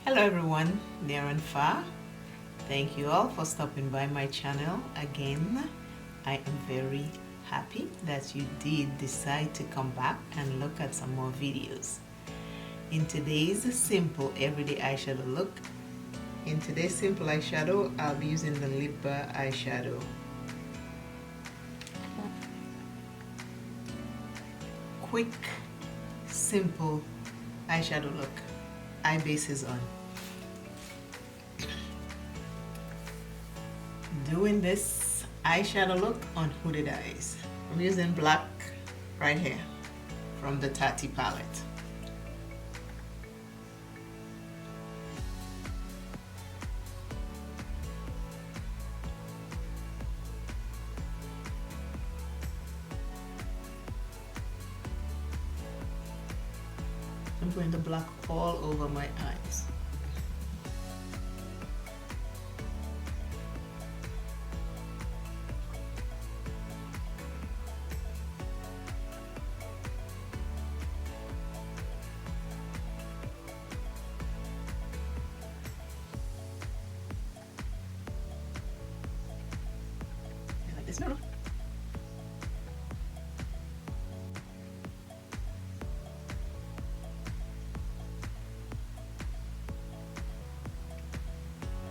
Hello everyone, near and far. Thank you all for stopping by my channel again. I am very happy that you did decide to come back and look at some more videos. In today's simple everyday eyeshadow look, I'll be using the lip bar eyeshadow. Quick, simple eyeshadow look. Eye base is on. Doing this eyeshadow look on hooded eyes. I'm using black right here from the Tati palette. I'm putting the black all over my eyes. Like this now.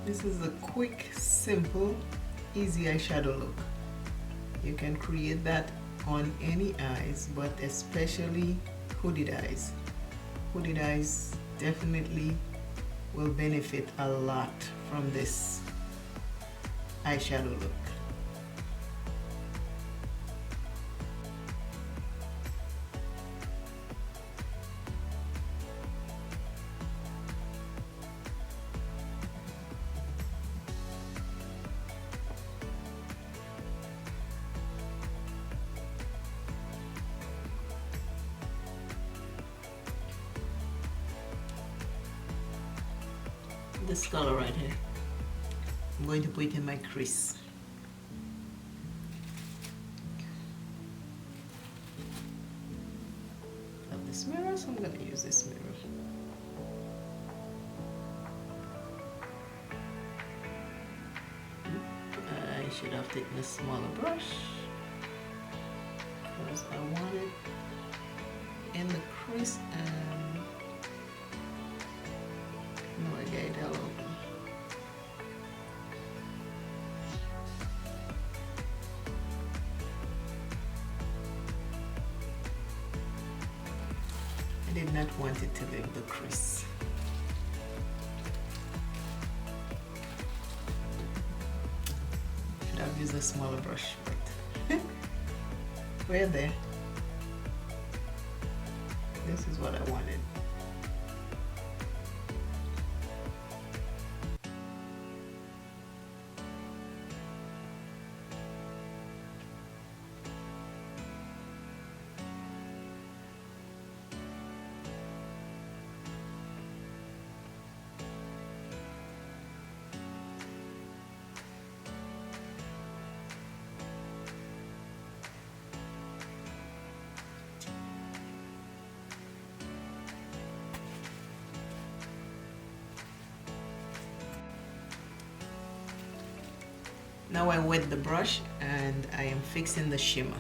This is a quick, simple, easy eyeshadow look. You can create that on any eyes, but especially hooded eyes. Hooded eyes definitely will benefit a lot from this eyeshadow look. This color right here, I'm going to put it in my crease. I have this mirror, so I'm going to use this mirror. I should have taken a smaller brush because I want it in the crease and no, I got it all over. I did not want it to leave the crease. Should have used a smaller brush, but we're there. This is what I wanted. Now I wet the brush and I am fixing the shimmer.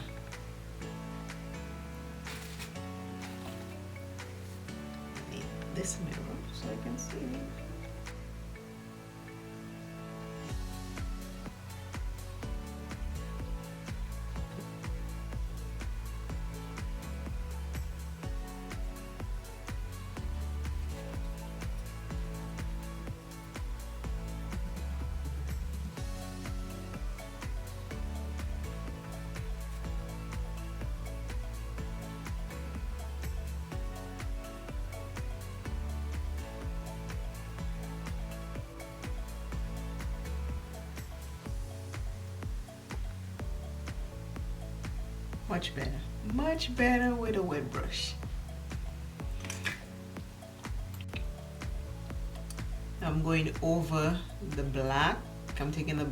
I need this mirror so I can see. Much better with a wet brush. I'm going over the black. I'm taking the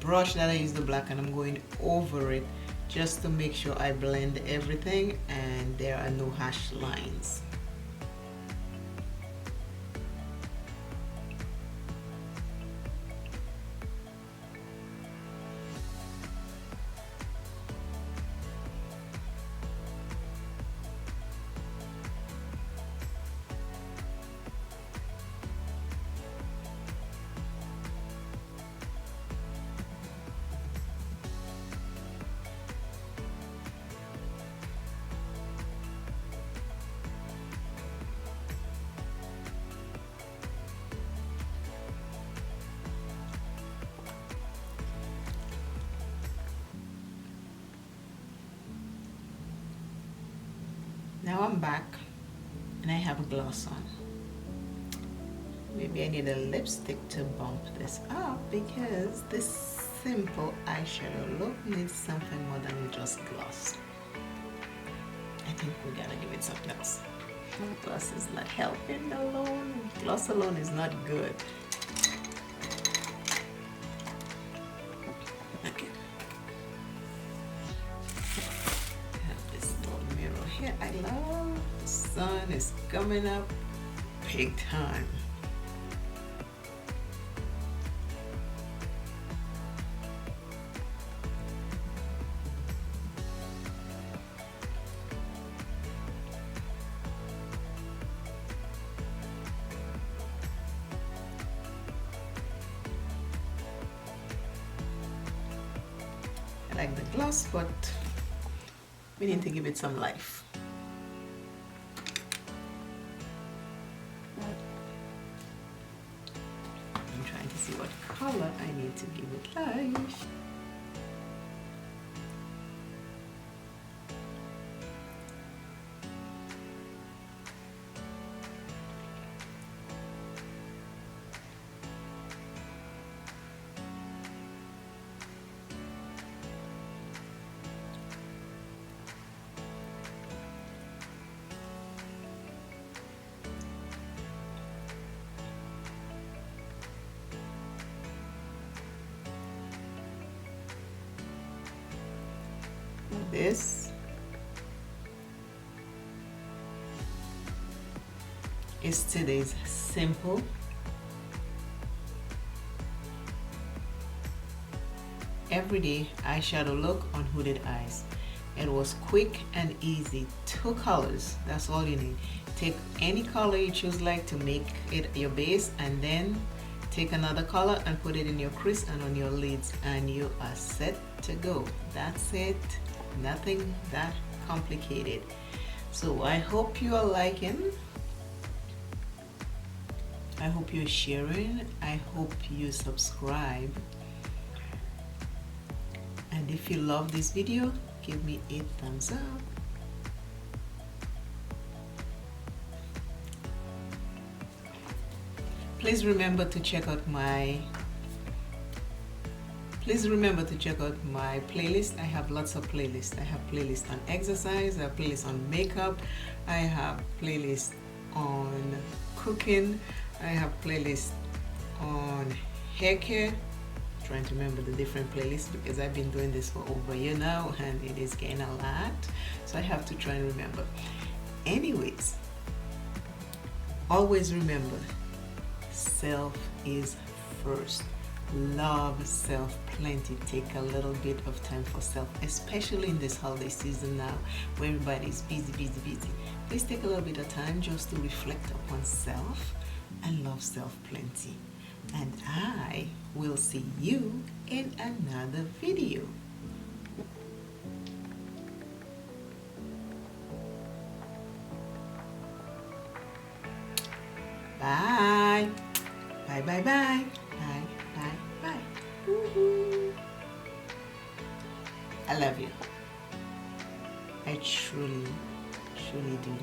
brush that I used the black and I'm going over it just to make sure I blend everything and there are no harsh lines. Now I'm back and I have a gloss on. Maybe I need a lipstick to bump this up because this simple eyeshadow look needs something more than just gloss. I think we gotta give it something else. Gloss is not helping alone. Gloss alone is not good. Okay. I have this little mirror here. I love the sun is coming up big time. I like the gloss, but we need to give it some life. I'm trying to see what color I need to give it life. This is today's simple everyday eyeshadow look on hooded eyes. It was quick and easy. 2 colors, that's all you need. Take any color you choose like to make it your base, and then take another color and put it in your crease and on your lids, and you are set to go. That's it. Nothing that complicated. So I hope you are liking. I hope you're sharing. I hope you subscribe. And if you love this video, give me a thumbs up. Please remember to check out my playlist. I have lots of playlists. I have playlists on exercise, I have playlists on makeup, I have playlists on cooking, I have playlists on hair care. I'm trying to remember the different playlists because I've been doing this for over a year now and it is getting a lot. So I have to try and remember. Anyways, always remember, self is first. Love self plenty. Take a little bit of time for self, especially in this holiday season now where everybody is busy. Please take a little bit of time just to reflect upon self and love self plenty. And I will see you in another video. Bye. Bye. Bye. I love you. I truly do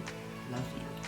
love you.